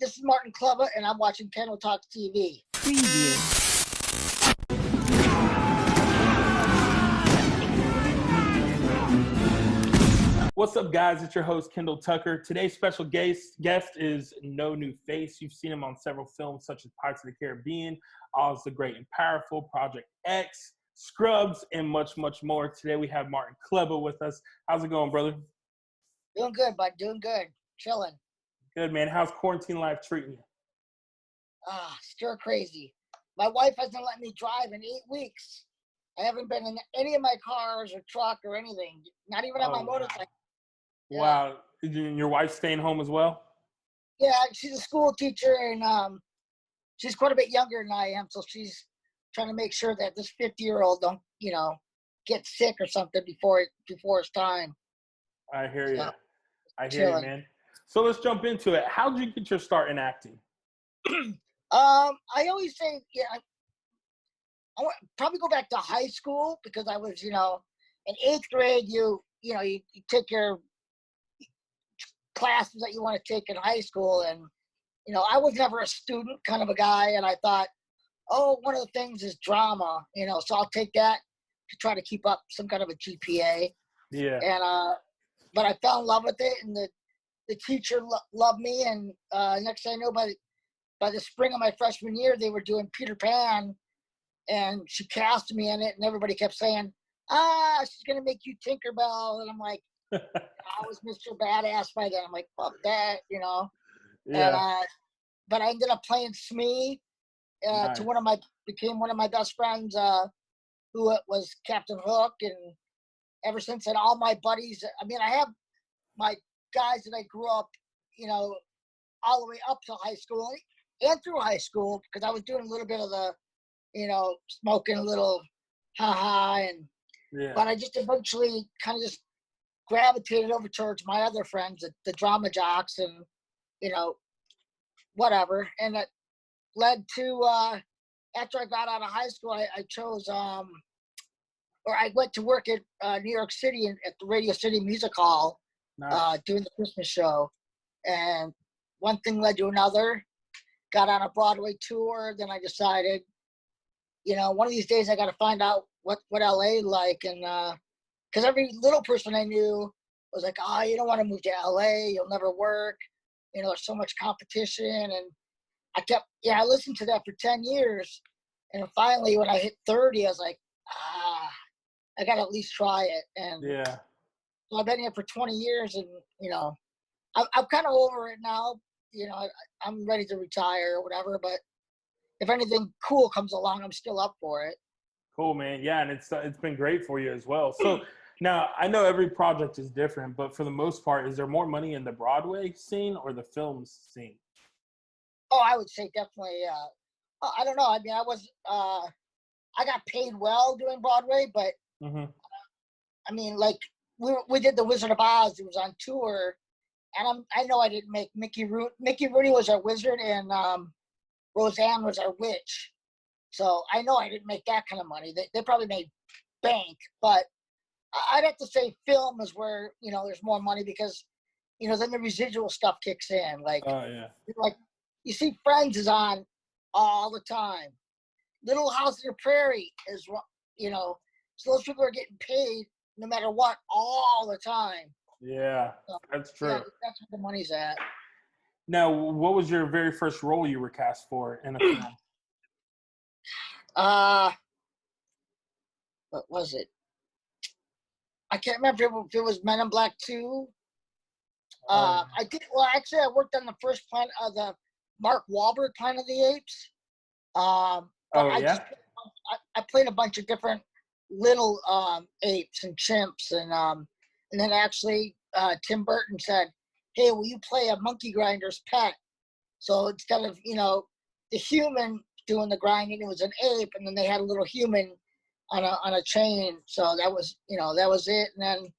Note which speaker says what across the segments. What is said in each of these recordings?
Speaker 1: This is Martin Klebba, and I'm watching Kendall Talks TV.
Speaker 2: Preview.
Speaker 3: What's up, guys? It's your host, Kendall Tucker. Today's special guest is no new face. You've seen him on several films such as Pirates of the Caribbean, Oz the Great and Powerful, Project X, Scrubs, and much, much more. Today we have Martin Klebba with us. How's it going, brother?
Speaker 1: Doing good, bud. Doing good. Chilling.
Speaker 3: Good, man. How's quarantine life treating you?
Speaker 1: Stir crazy. My wife hasn't let me drive in 8 weeks. I haven't been in any of my cars or truck or anything. Not even on my motorcycle.
Speaker 3: Wow. Your wife staying home as well?
Speaker 1: Yeah, she's a school teacher, and she's quite a bit younger than I am, so she's trying to make sure that this 50-year-old don't, get sick or something before it's time.
Speaker 3: I hear you.
Speaker 1: So,
Speaker 3: I hear
Speaker 1: chilling.
Speaker 3: you, man. So let's jump into it. How did you get your start in acting?
Speaker 1: I always say, I want probably go back to high school because I was, in 8th grade, you take your classes that you want to take in high school, and I was never a student kind of a guy, and I thought, one of the things is drama, so I'll take that to try to keep up some kind of a GPA.
Speaker 3: Yeah.
Speaker 1: And but I fell in love with it, and the teacher loved me, and next thing I know, by the spring of my freshman year, they were doing Peter Pan, and she cast me in it, and everybody kept saying, she's gonna make you Tinkerbell, and I'm like, I was Mr. Badass by then. I'm like, fuck that,
Speaker 3: Yeah.
Speaker 1: And but I ended up playing Smee
Speaker 3: Nice.
Speaker 1: became one of my best friends, who was Captain Hook, and ever since then, all my buddies. I mean, I have my guys that I grew up, all the way up to high school and through high school, because I was doing a little bit of the, smoking a little ha-ha, but I just eventually kind of just gravitated over towards my other friends, the drama jocks, and whatever, and that led to after I got out of high school, I chose or I went to work at New York City at the Radio City Music Hall.
Speaker 3: Nice.
Speaker 1: Doing the Christmas show, and one thing led to another. Got on a Broadway tour, then I decided, one of these days I got to find out what LA like, and because every little person I knew was like, you don't want to move to LA, you'll never work, there's so much competition, and I listened to that for 10 years, and finally when I hit 30, I was like, I got to at least try it, and
Speaker 3: Yeah.
Speaker 1: so I've been here for 20 years, and I'm kind of over it now. I'm ready to retire or whatever, but if anything cool comes along, I'm still up for it.
Speaker 3: Cool, man. Yeah, and it's been great for you as well. So now I know every project is different, but for the most part, is there more money in the Broadway scene or the films scene?
Speaker 1: Oh, I would say definitely. I don't know. I mean, I got paid well doing Broadway, but I mean, like we did the Wizard of Oz. It was on tour, and I know I didn't make Mickey Rooney. Mickey Rooney was our wizard, and Roseanne was our witch. So I know I didn't make that kind of money. They probably made bank, but I'd have to say film is where there's more money, because then the residual stuff kicks in. Like, like you see, Friends is on all the time. Little House on the Prairie is, so those people are getting paid no matter what all the time.
Speaker 3: Yeah,
Speaker 1: So,
Speaker 3: that's true.
Speaker 1: Yeah, that's where the money's at.
Speaker 3: Now, what was your very first role you were cast for in a film?
Speaker 1: What was it? I can't remember if it was Men in Black 2. I did. Well, actually, I worked on the first Planet of the Mark Wahlberg Planet of the Apes. I played a bunch of different little apes and chimps, and then actually Tim Burton said, "Hey, will you play a monkey grinder's pet?" So instead of the human doing the grinding, it was an ape, and then they had a little human on a chain. So that was it. And then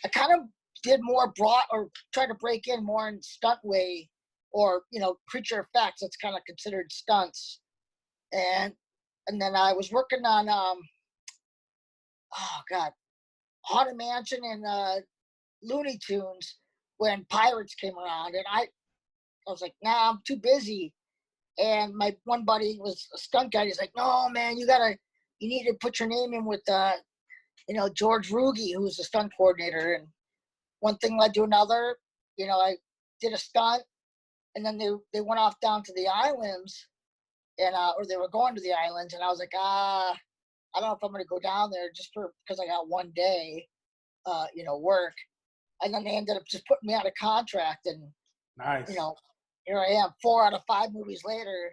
Speaker 1: I kind of did more tried to break in more in stunt way, or creature effects. That's kind of considered stunts. And then I was working on Haunted Mansion and Looney Tunes when Pirates came around, and I was like, nah, I'm too busy. And my one buddy was a stunt guy. He's like, no, man, you need to put your name in with, George Rugi, who's the stunt coordinator. And one thing led to another. I did a stunt, and then they went off down to the islands, and or they were going to the islands, and I was like, I don't know if I'm going to go down there just because I got one day, work. And then they ended up just putting me out of contract, and
Speaker 3: Nice.
Speaker 1: Here I am, 4 out of 5 movies later.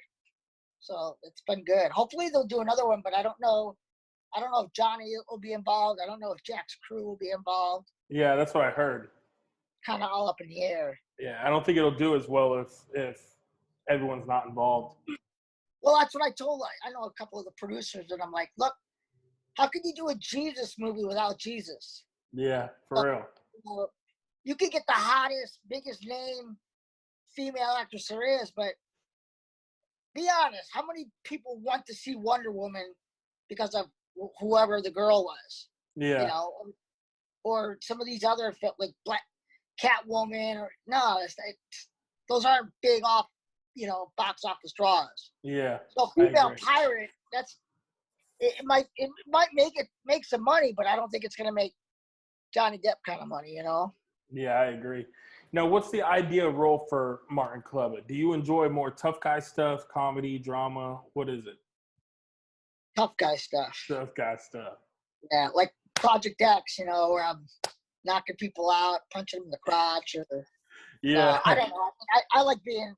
Speaker 1: So it's been good. Hopefully they'll do another one, but I don't know. I don't know if Johnny will be involved. I don't know if Jack's crew will be involved.
Speaker 3: Yeah, that's what I heard.
Speaker 1: Kind of all up in the air.
Speaker 3: Yeah, I don't think it'll do as well if everyone's not involved.
Speaker 1: Well, that's what I told. I know a couple of the producers, and I'm like, look, how could you do a Jesus movie without Jesus?
Speaker 3: Yeah, for real.
Speaker 1: You could get the hottest, biggest name female actress there is, but be honest, how many people want to see Wonder Woman because of whoever the girl was?
Speaker 3: Yeah.
Speaker 1: Or some of these other like Black Catwoman, or no, those aren't big off, box office draws.
Speaker 3: Yeah.
Speaker 1: So female pirate, it might make some money, but I don't think it's gonna make Johnny Depp kind of money,
Speaker 3: Yeah, I agree. Now, what's the ideal role for Martin Klebba? Do you enjoy more tough guy stuff, comedy, drama? What is it?
Speaker 1: Tough guy stuff.
Speaker 3: Tough guy stuff.
Speaker 1: Yeah, like Project X, where I'm knocking people out, punching them in the crotch, or
Speaker 3: yeah.
Speaker 1: I don't know. I like being,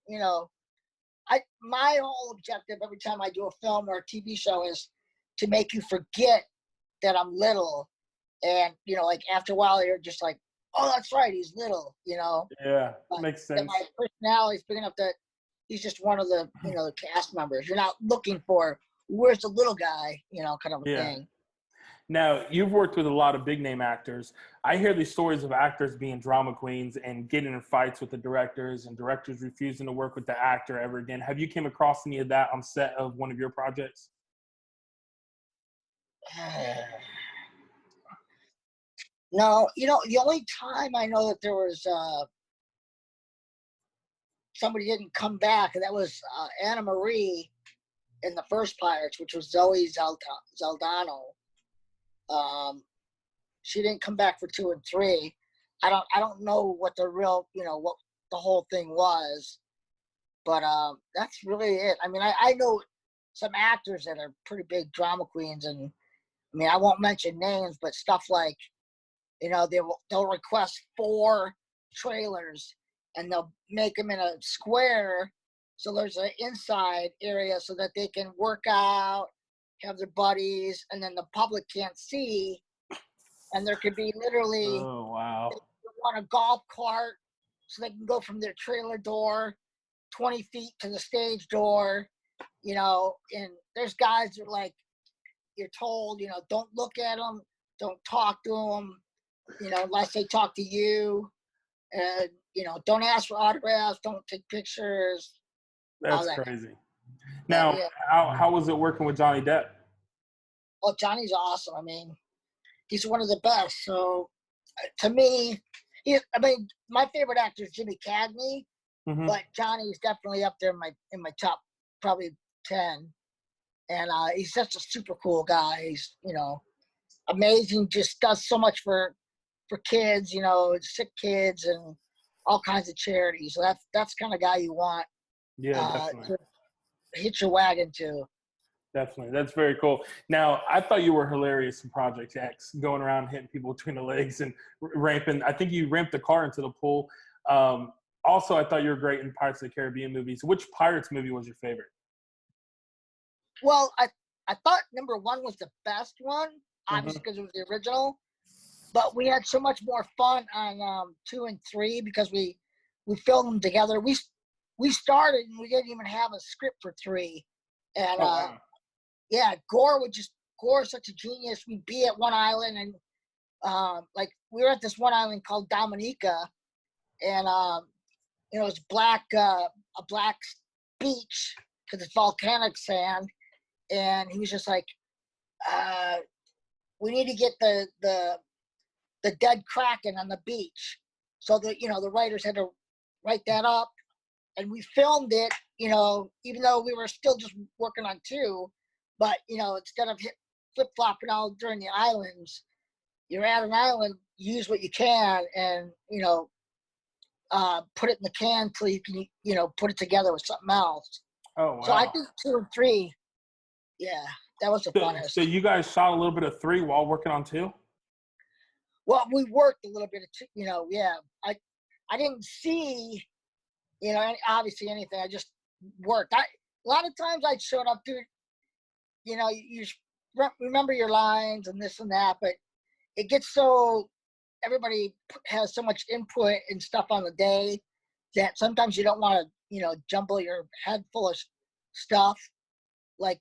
Speaker 1: my whole objective every time I do a film or a TV show is to make you forget that I'm little, and like after a while you're just like, oh, that's right, he's little,
Speaker 3: Yeah, makes sense.
Speaker 1: My personality's big enough that he's just one of the the cast members. You're not looking for where's the little guy, kind of a thing.
Speaker 3: Now, you've worked with a lot of big name actors. I hear these stories of actors being drama queens and getting in fights with the directors, and directors refusing to work with the actor ever again. Have you came across any of that on set of one of your projects?
Speaker 1: No, the only time I know that there was somebody didn't come back, and that was Anna Marie in the first Pirates, which was Zoe Zaldana. She didn't come back for 2 and 3. I don't know what the real, what the whole thing was, but that's really it. I mean, I know some actors that are pretty big drama queens, and I mean, I won't mention names, but stuff like, they'll request 4 trailers, and they'll make them in a square, so there's an inside area so that they can work out, have their buddies, and then the public can't see. And there could be literally,
Speaker 3: oh wow,
Speaker 1: on a golf cart, so they can go from their trailer door 20 feet to the stage door, and there's guys that are like, you're told, don't look at them, don't talk to them, unless they talk to you, and, don't ask for autographs, don't take pictures.
Speaker 3: That's crazy. Now, how was it working with Johnny Depp?
Speaker 1: Oh, Johnny's awesome. I mean, he's one of the best. So, to me, my favorite actor is Jimmy Cagney, but Johnny's definitely up there in my top, probably 10. And he's such a super cool guy. He's amazing. Just does so much for kids, sick kids, and all kinds of charities. So that's the kind of guy you want.
Speaker 3: Yeah, definitely.
Speaker 1: To hit your wagon to.
Speaker 3: Definitely. That's very cool. Now, I thought you were hilarious in Project X, going around hitting people between the legs and ramping. I think you ramped the car into the pool. Also, I thought you were great in Pirates of the Caribbean movies. Which Pirates movie was your favorite?
Speaker 1: Well, I thought number 1 was the best one, obviously because it was the original. But we had so much more fun on 2 and 3 because we filmed them together. We started and we didn't even have a script for 3, and
Speaker 3: wow.
Speaker 1: Yeah, Gore's such a genius. We'd be at one island, and like we were at this one island called Dominica, and it was a black beach because it's volcanic sand, and he was just like, we need to get the dead kraken on the beach. So the writers had to write that up, and we filmed it, even though we were still just working on 2, but, instead of flip-flopping all during the islands, you're at an island, use what you can, and, put it in the can till you can, put it together with something else.
Speaker 3: Oh, wow.
Speaker 1: So I think 2 and 3, yeah, that was the funnest.
Speaker 3: So you guys shot a little bit of 3 while working on 2?
Speaker 1: Well, we worked a little bit of 2, yeah. I didn't see, obviously anything. I just worked. A lot of times I showed up to, you remember your lines and this and that, but it gets so, everybody has so much input and stuff on the day that sometimes you don't want to, jumble your head full of stuff. Like,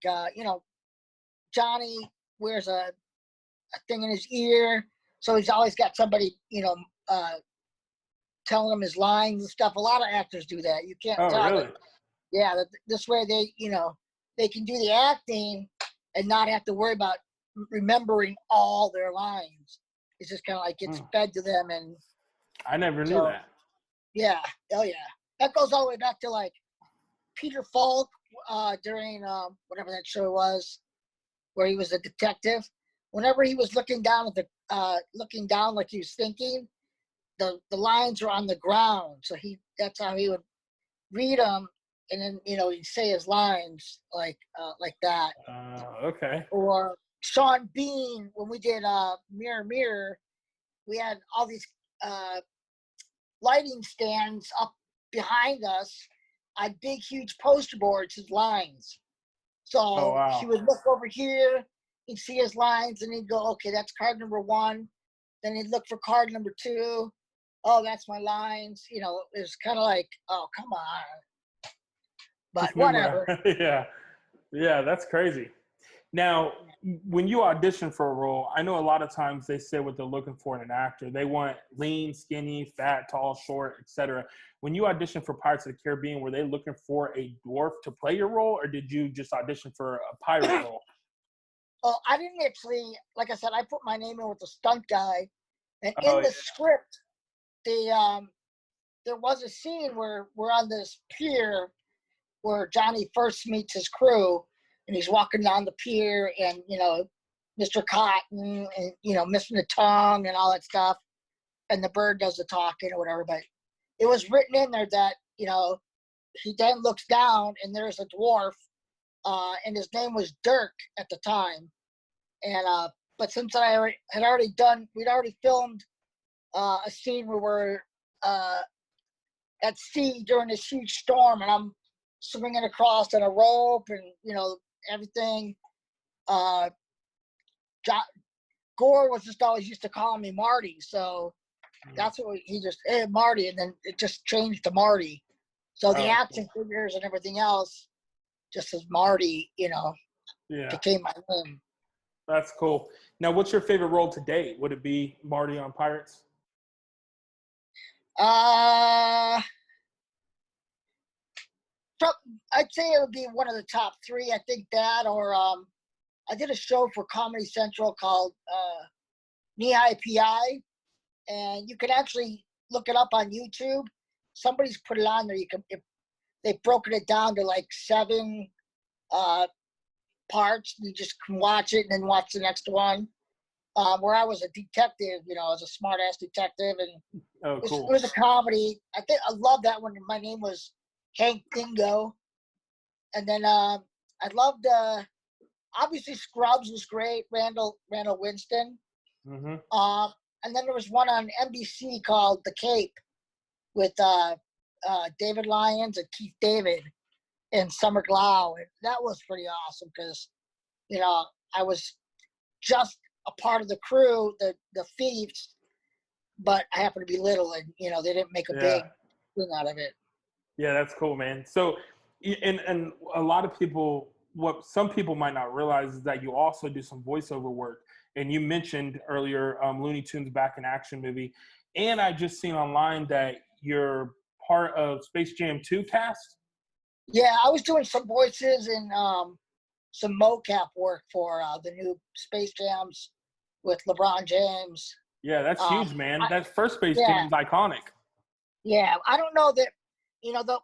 Speaker 1: Johnny wears a thing in his ear, so he's always got somebody, telling him his lines and stuff. A lot of actors do that. You can't tell
Speaker 3: really?
Speaker 1: them. Yeah, this way they, they can do the acting and not have to worry about remembering all their lines. It's just kind of like it's fed to them. And
Speaker 3: I never knew that.
Speaker 1: Yeah. Oh, yeah. That goes all the way back to like Peter Falk during whatever that show was, where he was a detective. Whenever he was looking down at looking down like he was thinking, the lines were on the ground. So that's how he would read them, and then he'd say his lines like that.
Speaker 3: Okay.
Speaker 1: Or Sean Bean, when we did Mirror Mirror, we had all these lighting stands up behind us on big, huge poster boards, his lines. So he would look over here, he'd see his lines, and he'd go, okay, that's card number 1. Then he'd look for card number 2. Oh, that's my lines. It was kind of like, oh, come on. But whatever.
Speaker 3: Yeah, that's crazy. Now, when you audition for a role, I know a lot of times they say what they're looking for in an actor. They want lean, skinny, fat, tall, short, etc. When you audition for Pirates of the Caribbean, were they looking for a dwarf to play your role, or did you just audition for a pirate role?
Speaker 1: Oh, I didn't actually, like I said, I put my name in with the stunt guy. And in the script, there was a scene where we're on this pier where Johnny first meets his crew, and he's walking down the pier, and Mr. Cotton and missing the tongue and all that stuff, and the bird does the talking or whatever. But it was written in there that he then looks down and there's a dwarf, and his name was Dirk at the time, and but since we'd already filmed a scene where we're at sea during this huge storm, and I'm swinging across on a rope, and everything. Gore was just always used to calling me Marty, so that's what he just, hey, Marty, and then it just changed to Marty. So the action figures and everything else, just as Marty, became my name.
Speaker 3: That's cool. Now, what's your favorite role to date? Would it be Marty on Pirates?
Speaker 1: I'd say it would be one of the top 3. I think that, or I did a show for Comedy Central called Knee High PI, and you can actually look it up on YouTube. Somebody's put it on there. They've broken it down to like 7 parts. You just can watch it and then watch the next one. Where I was a detective, I was a smart ass detective, and
Speaker 3: cool.
Speaker 1: It was a comedy. I love that one. My name was Hank Dingo, and then I loved obviously Scrubs was great. Randall Winston.
Speaker 3: Mm-hmm.
Speaker 1: And then there was one on NBC called The Cape with David Lyons and Keith David and Summer Glau. And that was pretty awesome because, I was just a part of the crew, the thieves, but I happened to be little, and, they didn't make a big thing out of it.
Speaker 3: Yeah, that's cool, man. So, and a lot of people, what some people might not realize is that you also do some voiceover work. And you mentioned earlier Looney Tunes Back in Action movie. And I just seen online that you're part of Space Jam 2 cast.
Speaker 1: Yeah, I was doing some voices and some mocap work for the new Space Jams with LeBron James.
Speaker 3: Yeah, that's huge, man. That first Space Jam is iconic.
Speaker 1: Yeah, I don't know that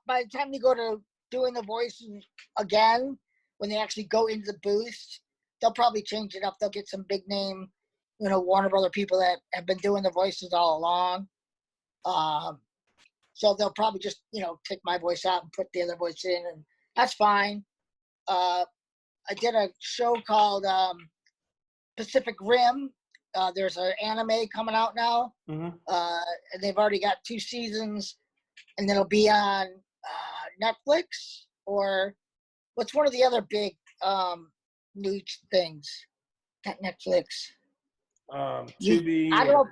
Speaker 1: by the time you go to doing the voices again, when they actually go into the booth, they'll probably change it up. They'll get some big name, Warner Brother people that have been doing the voices all along. So they'll probably just, take my voice out and put the other voice in, and that's fine. I did a show called Pacific Rim. There's an anime coming out now, and they've already got 2 seasons, and it'll be on Netflix, or what's one of the other big news things? Not Netflix.
Speaker 3: Tubi.
Speaker 1: I don't know.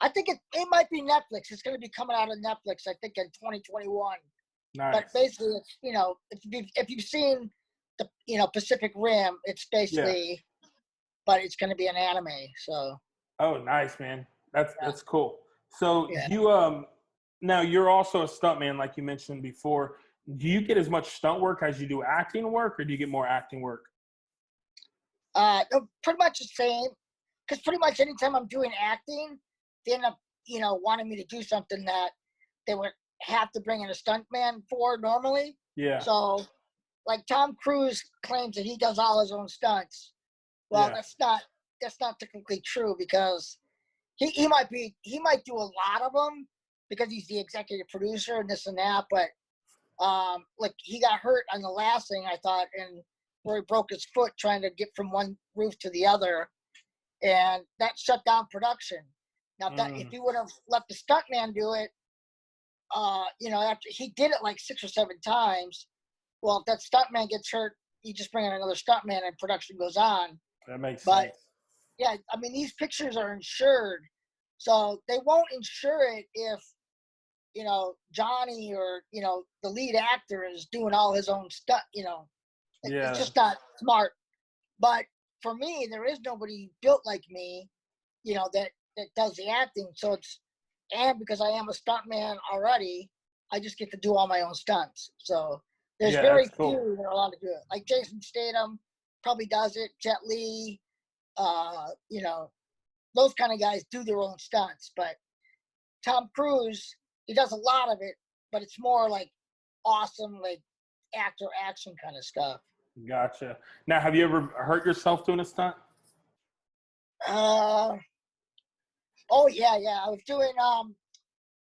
Speaker 1: I think it might be Netflix. It's going to be coming out on Netflix, I think, in 2021.
Speaker 3: Nice.
Speaker 1: But basically, it's, if you've seen the, Pacific Rim, it's basically, but it's going to be an anime. So.
Speaker 3: Oh, nice, man. That's cool. So
Speaker 1: yeah.
Speaker 3: you now you're also a stuntman, like you mentioned before. Do you get as much stunt work as you do acting work, or do you get more acting work?
Speaker 1: Pretty much the same. Because pretty much anytime I'm doing acting, they end up, wanting me to do something that they would have to bring in a stuntman for normally.
Speaker 3: Yeah.
Speaker 1: So, like Tom Cruise claims that he does all his own stunts. Well, that's not technically true, because he might do a lot of them because he's the executive producer and this and that. But like he got hurt on the last thing, I thought, and where he broke his foot trying to get from one roof to the other, and that shut down production. Now, if he would have let the stuntman do it, after he did it like 6 or 7 times, well, if that stuntman gets hurt, you just bring in another stuntman and production goes on.
Speaker 3: That makes sense.
Speaker 1: Yeah, I mean, these pictures are insured, so they won't insure it if, Johnny or, the lead actor is doing all his own stuff, It's just not smart. But for me, there is nobody built like me, that does the acting. So and because I am a stuntman already, I just get to do all my own stunts. So there's very few that are allowed to do it. Like Jason Statham probably does it. Jet Li, those kind of guys do their own stunts. But Tom Cruise, he does a lot of it, but it's more like awesome, like actor action kind of stuff.
Speaker 3: Gotcha. Now, have you ever hurt yourself doing a stunt?
Speaker 1: Oh yeah. I was doing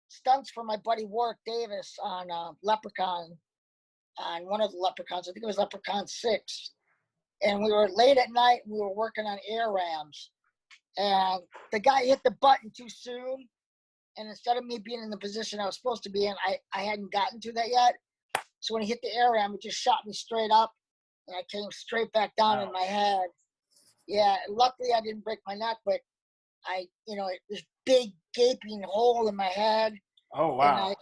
Speaker 1: stunts for my buddy Warwick Davis on Leprechaun, on one of the Leprechauns. I think it was Leprechaun 6. And we were late at night. We were working on air rams, and the guy hit the button too soon. And instead of me being in the position I was supposed to be in, I hadn't gotten to that yet. So when he hit the air ram, it just shot me straight up, and I came straight back down in my head. Yeah, luckily I didn't break my neck, but this big gaping hole in my head.
Speaker 3: Oh, wow.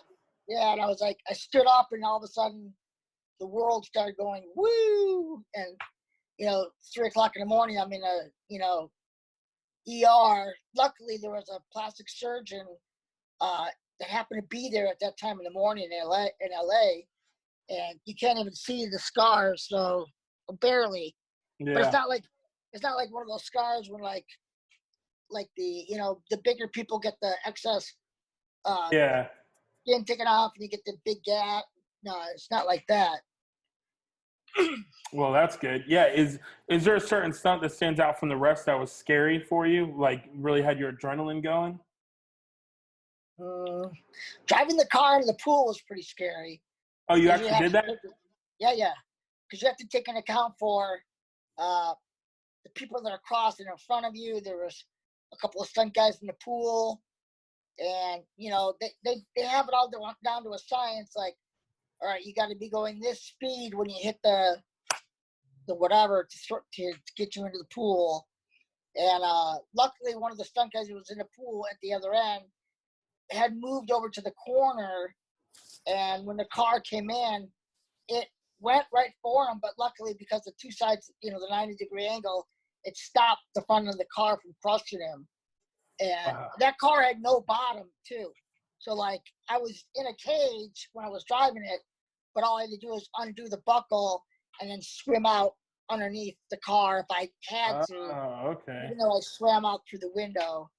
Speaker 1: And I was like, I stood up, and all of a sudden the world started going, woo! And, 3 o'clock in the morning, I'm in a, ER. Luckily, there was a plastic surgeon that happened to be there at that time in the morning in LA, and you can't even see the scars, so barely. Yeah. But it's not like one of those scars when like the the bigger people get the excess skin taken off and you get the big gap. No, it's not like that.
Speaker 3: Well, that's good. Yeah, is there a certain stunt that stands out from the rest that was scary for you? Like really had your adrenaline going?
Speaker 1: Driving the car into the pool was pretty scary.
Speaker 3: Oh, you actually did that?
Speaker 1: Yeah. Because you have to take into account for the people that are crossing in front of you. There was a couple of stunt guys in the pool, and they have it all down to a science. Like, all right, you got to be going this speed when you hit the whatever to get you into the pool. And luckily, one of the stunt guys who was in the pool at the other end had moved over to the corner, and when the car came in, it went right for him. But luckily, because the two sides, the 90-degree angle, it stopped the front of the car from crushing him. And that car had no bottom too. So like I was in a cage when I was driving it, but all I had to do was undo the buckle and then swim out underneath the car if I had to.
Speaker 3: Oh, okay.
Speaker 1: Even though I swam out through the window,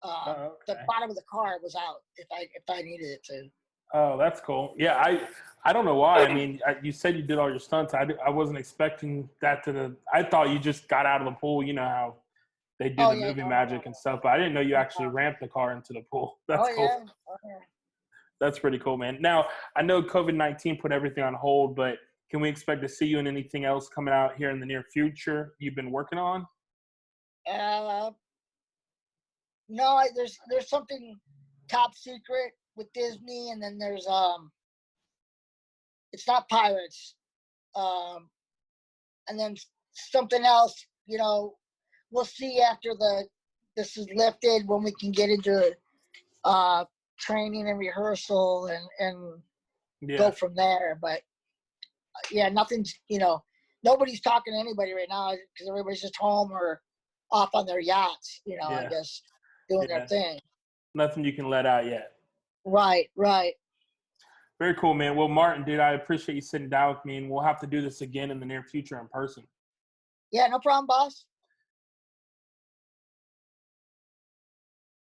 Speaker 1: the bottom of the car was out if I needed it to.
Speaker 3: Oh, that's cool. Yeah, I don't know why. I mean, you said you did all your stunts. I wasn't expecting that I thought you just got out of the pool. You know how they do
Speaker 1: Oh
Speaker 3: the
Speaker 1: yeah,
Speaker 3: movie
Speaker 1: no.
Speaker 3: magic and stuff, but I didn't know you actually ramped the car into the pool. That's
Speaker 1: Oh
Speaker 3: cool.
Speaker 1: yeah. Oh, yeah.
Speaker 3: That's pretty cool, man. Now, I know COVID-19 put everything on hold, but can we expect to see you in anything else coming out here in the near future you've been working on?
Speaker 1: Uh, no, there's something top secret with Disney, and then there's it's not Pirates, um, and then something else. You know, we'll see after this is lifted when we can get into training and rehearsal and go
Speaker 3: Yeah,
Speaker 1: from there. But yeah, nothing's nobody's talking to anybody right now because everybody's just home or off on their yachts. I
Speaker 3: yeah,
Speaker 1: guess doing their
Speaker 3: yeah.
Speaker 1: thing.
Speaker 3: Nothing you can let out yet.
Speaker 1: Right, right.
Speaker 3: Very cool, man. Well, Martin, dude, I appreciate you sitting down with me, and we'll have to do this again in the near future in person.
Speaker 1: Yeah, no problem, boss.